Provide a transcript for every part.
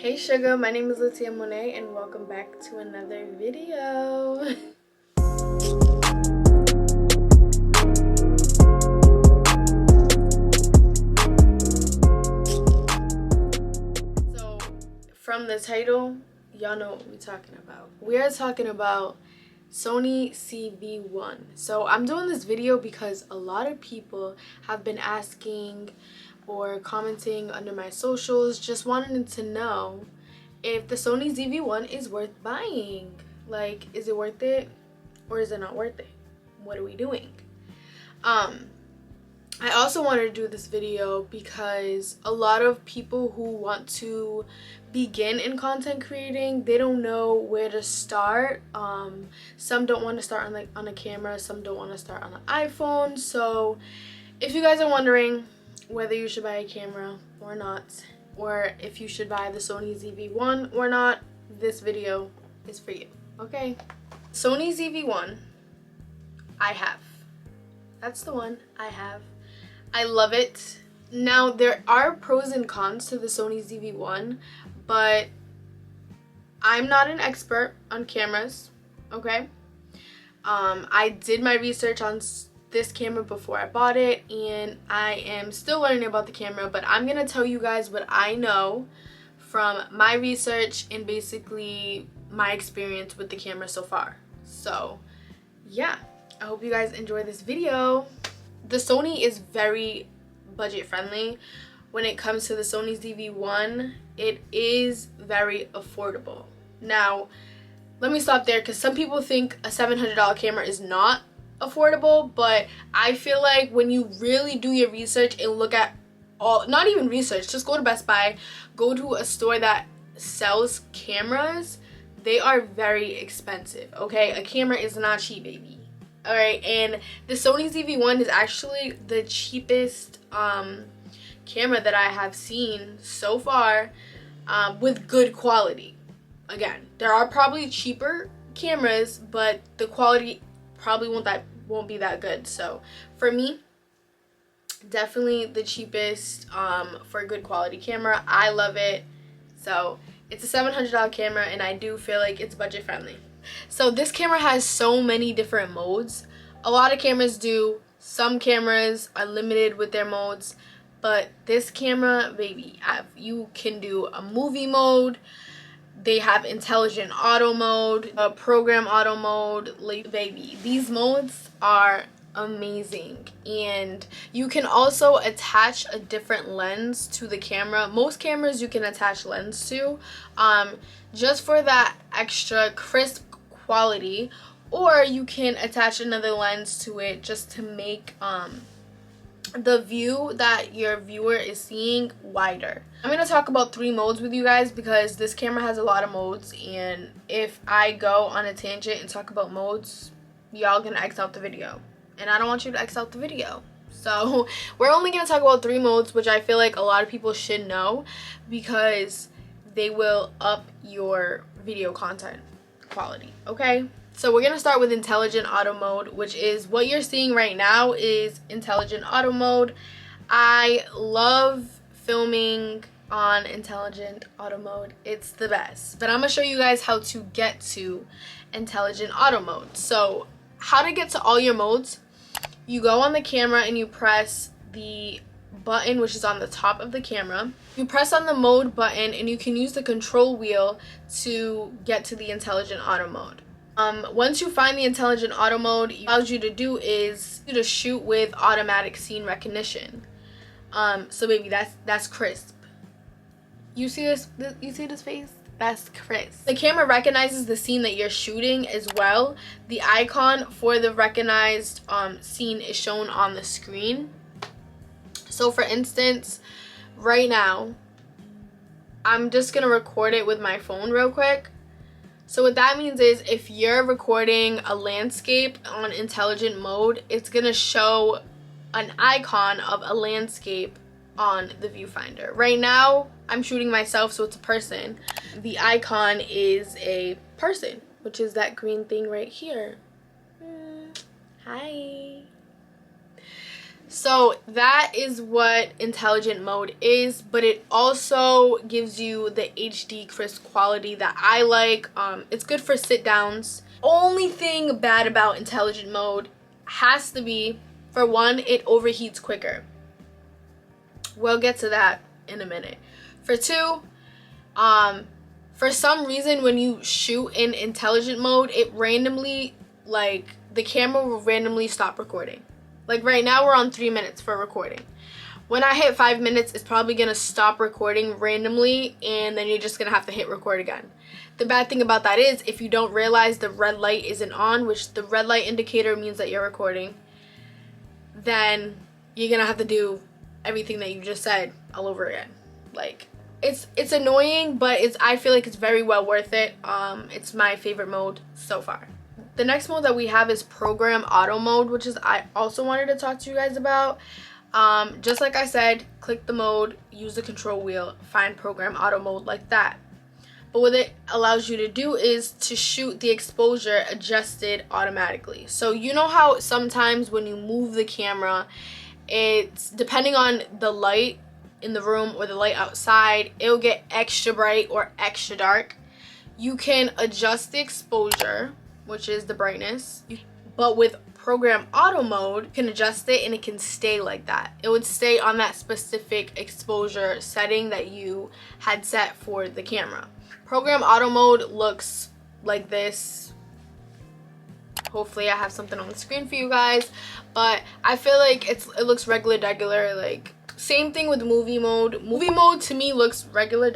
Hey sugar, my name is Latia Monet and welcome back to another video. So from the title, y'all know what we're talking about. We are talking about Sony ZV-1. So I'm doing this video because a lot of people have been asking or commenting under my socials, just wanting to know if the Sony ZV-1 is worth buying. Like, is it worth it or is it not worth it? What are we doing? I also wanted to do this video because a lot of people who want to begin in content creating, they don't know where to start. Some don't want to start on a camera, some don't want to start on an iPhone. So if you guys are wondering whether you should buy a camera or not, or if you should buy the Sony ZV-1 or not, this video is for you, okay? Sony ZV-1, I have. That's the one I have. I love it. Now, there are pros and cons to the Sony ZV-1, but I'm not an expert on cameras, okay? I did my research on this camera before I bought it, and I am still learning about the camera, but I'm gonna tell you guys what I know from my research and basically my experience with the camera so far. So yeah, I hope you guys enjoy this video. The Sony is very budget friendly. When it comes to the Sony ZV-1, it is very affordable. Now let me stop there because some people think a $700 camera is not affordable, but I feel like when you really do your research and look at all, not even research, just go to Best Buy, go to a store that sells cameras, they are very expensive, okay? A camera is not cheap, baby. All right, and the Sony ZV-1 is actually the cheapest camera that I have seen so far, with good quality. Again, there are probably cheaper cameras, but the quality probably won't be that good. So for me, definitely the cheapest for a good quality camera. I love it. So it's a $700 camera, and I do feel like it's budget friendly. So this camera has so many different modes. A lot of cameras do. Some cameras are limited with their modes, but this camera, baby, you can do a movie mode. They have intelligent auto mode, a program auto mode. Like, baby, these modes are amazing. And you can also attach a different lens to the camera. Most cameras you can attach lens to, just for that extra crisp quality, or you can attach another lens to it just to make the view that your viewer is seeing wider. I'm going to talk about 3 modes with you guys because this camera has a lot of modes, and if I go on a tangent and talk about modes, y'all gonna X out the video, and I don't want you to X out the video. So we're only going to talk about 3 modes, which I feel like a lot of people should know because they will up your video content quality, okay? So we're going to start with intelligent auto mode, which is what you're seeing right now is intelligent auto mode. I love filming on intelligent auto mode. It's the best. But I'm going to show you guys how to get to intelligent auto mode. So how to get to all your modes: you go on the camera and you press the button which is on the top of the camera. You press on the mode button and you can use the control wheel to get to the intelligent auto mode. Once you find the intelligent auto mode, it allows you to do is to shoot with automatic scene recognition. So baby, that's crisp. You see this? You see this face? That's crisp. The camera recognizes the scene that you're shooting as well. The icon for the recognized scene is shown on the screen. So for instance, right now, I'm just gonna record it with my phone real quick. So what that means is if you're recording a landscape on intelligent mode, it's gonna show an icon of a landscape on the viewfinder. Right now, I'm shooting myself, so it's a person. The icon is a person, which is that green thing right here. Hi. So that is what intelligent mode is, but it also gives you the HD crisp quality that I like. It's good for sit downs. Only thing bad about intelligent mode has to be, for one, it overheats quicker. We'll get to that in a minute. For two, for some reason when you shoot in intelligent mode, it randomly, like, the camera will randomly stop recording. Like right now we're on 3 minutes for recording. When I hit 5 minutes, it's probably gonna stop recording randomly, and then you're just gonna have to hit record again. The bad thing about that is if you don't realize the red light isn't on, which the red light indicator means that you're recording, then you're gonna have to do everything that you just said all over again. Like, it's annoying, but I feel like it's very well worth it. It's my favorite mode so far. The next mode that we have is program auto mode, which is I also wanted to talk to you guys about. Just like I said, click the mode, use the control wheel, find program auto mode like that. But what it allows you to do is to shoot the exposure adjusted automatically. So you know how sometimes when you move the camera, it's depending on the light in the room or the light outside, it'll get extra bright or extra dark. You can adjust the exposure, which is the brightness, but with program auto mode, you can adjust it and it can stay like that. It would stay on that specific exposure setting that you had set for the camera. Program auto mode looks like this. Hopefully I have something on the screen for you guys, but I feel like it looks regular, like same thing with movie mode. Movie mode to me looks regular,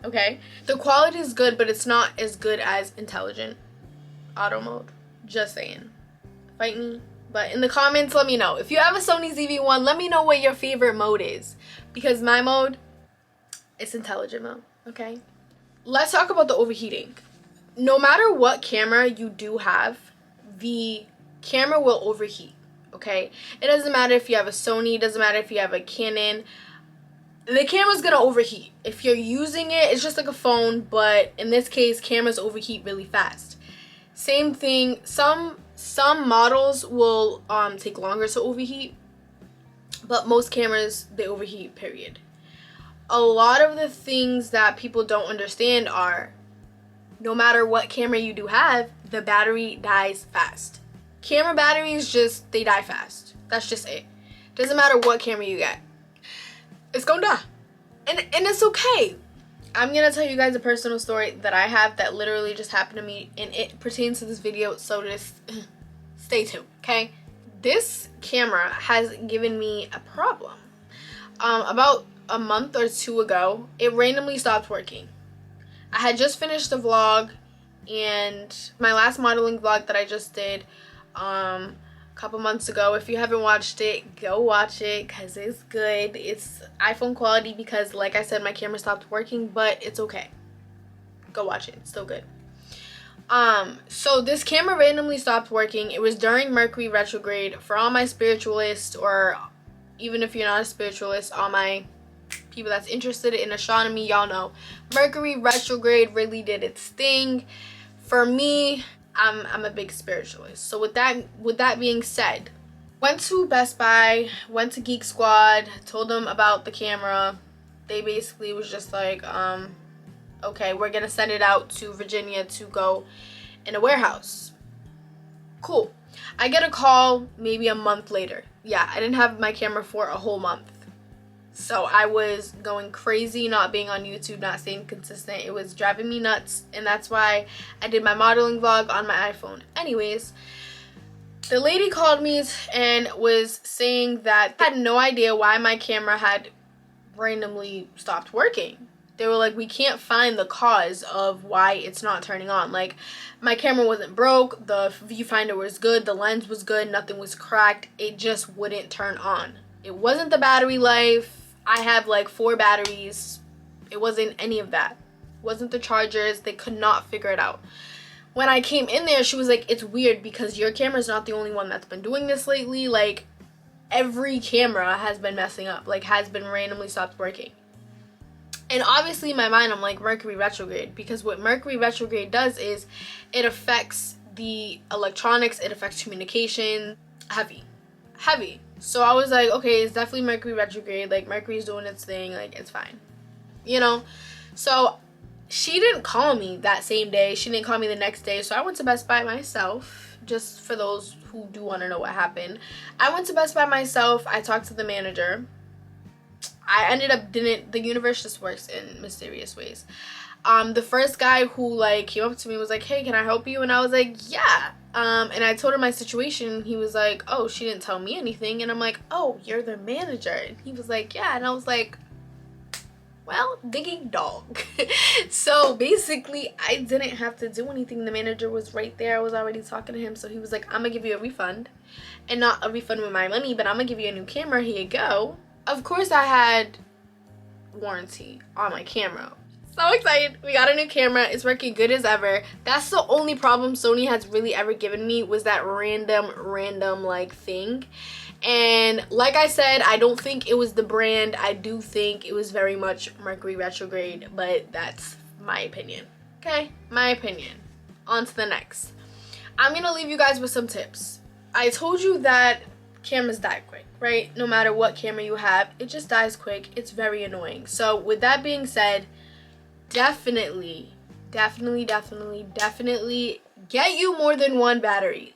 okay? The quality is good, but it's not as good as intelligent auto mode. Just saying. Fight me. But in the comments, let me know. If you have a Sony ZV-1, let me know what your favorite mode is. Because my mode, it's intelligent mode, okay? Let's talk about the overheating. No matter what camera you do have, the camera will overheat, okay? It doesn't matter if you have a Sony, it doesn't matter if you have a Canon. The camera's gonna overheat. If you're using it, it's just like a phone, but in this case, cameras overheat really fast. Same thing, some models will take longer to overheat, but most cameras, they overheat, period. A lot of the things that people don't understand are, no matter what camera you do have, the battery dies fast. Camera batteries they die fast. That's just it. Doesn't matter what camera you get. It's gonna die. And it's okay. I'm gonna tell you guys a personal story that I have that literally just happened to me, and it pertains to this video, so just stay tuned, okay? This camera has given me a problem. About a month or two ago, it randomly stopped working. I had just finished a vlog, and my last modeling vlog that I just did a couple months ago. If you haven't watched it, go watch it because it's good. It's iPhone quality because, like I said, my camera stopped working, but it's okay. Go watch it. It's still good. So this camera randomly stopped working. It was during Mercury retrograde. For all my spiritualists, or even if you're not a spiritualist, all my people that's interested in astronomy, y'all know Mercury retrograde really did its thing. For me, I'm a big spiritualist. So with that being said, went to Best Buy, went to Geek Squad, told them about the camera. They basically was just like, okay, we're gonna send it out to Virginia to go in a warehouse. Cool. I get a call maybe a month later. Yeah, I didn't have my camera for a whole month. So I was going crazy not being on YouTube, not staying consistent. It was driving me nuts, and that's why I did my modeling vlog on my iPhone. Anyways, the lady called me and was saying that they had no idea why my camera had randomly stopped working. They were like, we can't find the cause of why it's not turning on. Like, my camera wasn't broke, the viewfinder was good, the lens was good, nothing was cracked. It just wouldn't turn on. It wasn't the battery life. I have like 4 batteries. It wasn't any of that. It wasn't the chargers. They could not figure it out. When I came in there, she was like, it's weird because your camera's not the only one that's been doing this lately. Like, every camera has been messing up, like has been randomly stopped working. And obviously in my mind, I'm like, Mercury retrograde, because what Mercury retrograde does is it affects the electronics, it affects communication. Heavy. So I was like, okay, it's definitely Mercury retrograde. Like, Mercury's doing its thing. Like, it's fine. You know? So she didn't call me that same day. She didn't call me the next day. So I went to Best Buy myself. Just for those who do want to know what happened. I went to Best Buy myself. I talked to the manager. I ended up the universe just works in mysterious ways. The first guy who like came up to me was like, hey, can I help you? And I was like, yeah. And I told him my situation. He was like, oh, she didn't tell me anything. And I'm like, oh, you're the manager. And he was like, yeah. And I was like, well, digging dog. So basically, I didn't have to do anything. The manager was right there. I was already talking to him. So he was like, I'm gonna give you a refund. And not a refund with my money, but I'm gonna give you a new camera. Here you go. Of course, I had warranty on my camera. So excited. We got a new camera. It's working good as ever. That's the only problem Sony has really ever given me, was that random like thing. And like I said, I don't think it was the brand. I do think it was very much Mercury retrograde, but that's my opinion. Okay, my opinion. On to the next. I'm gonna leave you guys with some tips. I told you that cameras die quick, right? No matter what camera you have, it just dies quick. It's very annoying. So with that being said, definitely get you more than one battery.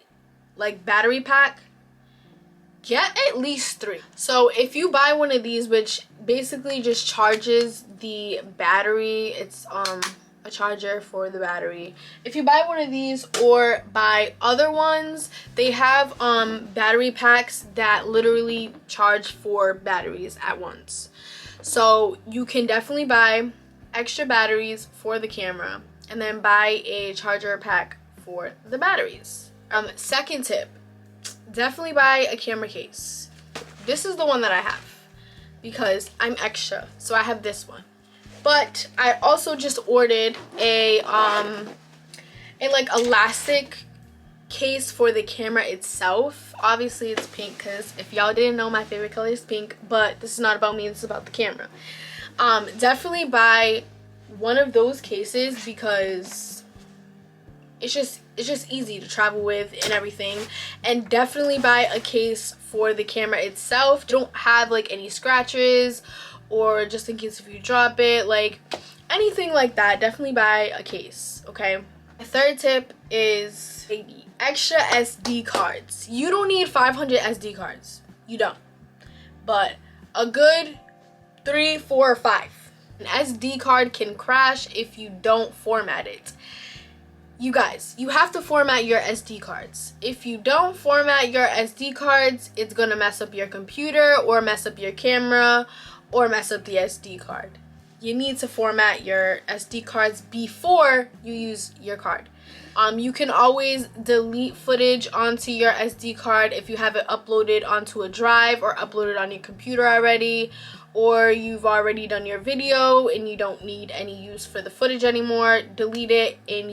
Like battery pack, get at least 3. So if you buy one of these, which basically just charges the battery, it's a charger for the battery. If you buy one of these or buy other ones, they have battery packs that literally charge 4 batteries at once. So you can definitely buy extra batteries for the camera and then buy a charger pack for the batteries. Second tip, definitely buy a camera case. This is the one that I have because I'm extra, so I have this one. But I also just ordered a like elastic case for the camera itself. Obviously it's pink because if y'all didn't know, my favorite color is pink, but this is not about me, this is about the camera. Definitely buy one of those cases because it's just easy to travel with and everything. And definitely buy a case for the camera itself. Don't have like any scratches, or just in case if you drop it, like anything like that, definitely buy a case, okay? The third tip is extra SD cards. You don't need 500 SD cards. You don't. But a good 3, 4, or 5. An SD card can crash if you don't format it. You guys, you have to format your SD cards. If you don't format your SD cards, it's gonna mess up your computer or mess up your camera or mess up the SD card. You need to format your SD cards before you use your card. You can always delete footage onto your SD card if you have it uploaded onto a drive or uploaded on your computer already, or you've already done your video and you don't need any use for the footage anymore. Delete it and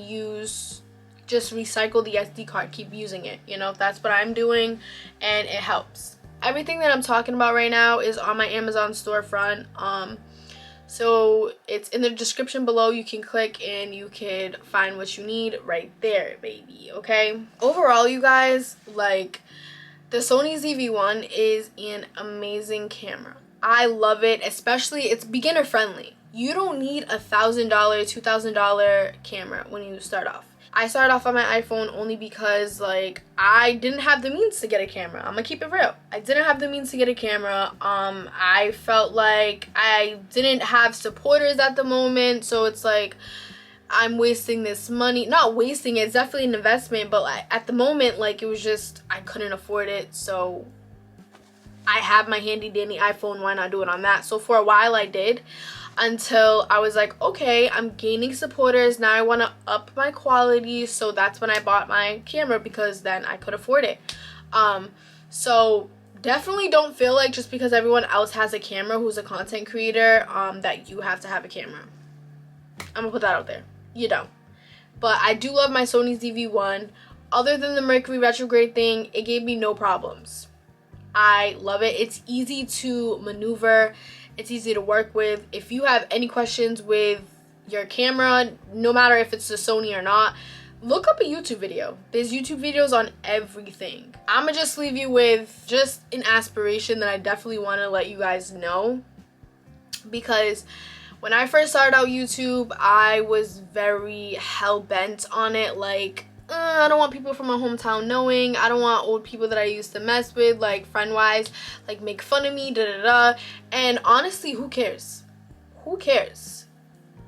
just recycle the SD card. Keep using it. You know, that's what I'm doing and it helps. Everything that I'm talking about right now is on my Amazon storefront. So it's in the description below. You can click and you can find what you need right there, baby. Okay, overall, you guys, like, the Sony ZV-1 is an amazing camera. I love it, especially it's beginner friendly. You don't need $1,000, $2,000 camera when you start off. I started off on my iPhone only because, like, I didn't have the means to get a camera. I'm gonna keep it real. I didn't have the means to get a camera. I felt like I didn't have supporters at the moment, so it's like I'm wasting this money. Not wasting it, it's definitely an investment, but like, at the moment, like, it was just, I couldn't afford it, so I have my handy dandy iPhone, why not do it on that? So for a while I did, until I was like, okay, I'm gaining supporters, now I want to up my quality. So that's when I bought my camera, because then I could afford it. So definitely don't feel like just because everyone else has a camera who's a content creator, that you have to have a camera. I'm gonna put that out there. You don't. But I do love my Sony ZV-1. Other than the Mercury retrograde thing, it gave me no problems. I love it. It's easy to maneuver. It's easy to work with. If you have any questions with your camera, no matter if it's the Sony or not, look up a YouTube video. There's YouTube videos on everything. I'ma just leave you with just an aspiration that I definitely want to let you guys know, because when I first started out YouTube, I was very hell-bent on it. Like, I don't want people from my hometown knowing. I don't want old people that I used to mess with, like friend-wise, like make fun of me, da-da-da. And honestly, who cares? Who cares?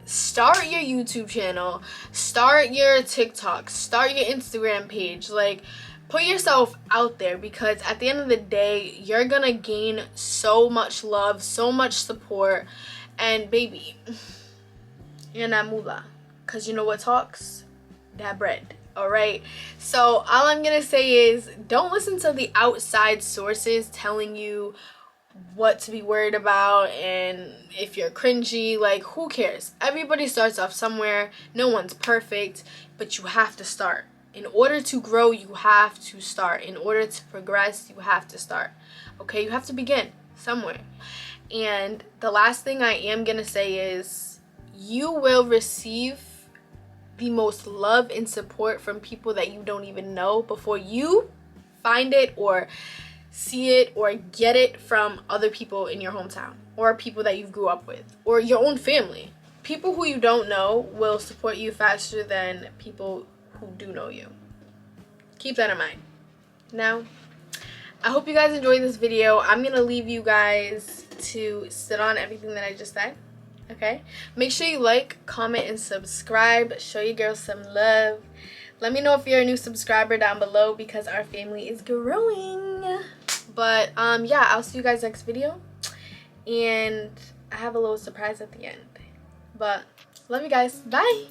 Start your YouTube channel, start your TikTok, start your Instagram page. Like, put yourself out there, because at the end of the day, you're gonna gain so much love, so much support. And baby, you're not moolah, because you know what talks? That bread. Alright, so all I'm gonna say is, don't listen to the outside sources telling you what to be worried about, and if you're cringy. Like, who cares? Everybody starts off somewhere. No one's perfect, but you have to start. In order to grow, you have to start. In order to progress, you have to start. Okay, you have to begin somewhere. And the last thing I am gonna say is, you will receive the most love and support from people that you don't even know before you find it or see it or get it from other people in your hometown, or people that you grew up with, or your own family. People who you don't know will support you faster than people who do know you. Keep that in mind. Now, I hope you guys enjoyed this video. I'm gonna leave you guys to sit on everything that I just said. Okay, make sure you like, comment, and subscribe. Show your girls some love. Let me know if you're a new subscriber down below, because our family is growing. But yeah, I'll see you guys next video, and I have a little surprise at the end. But love you guys. Bye.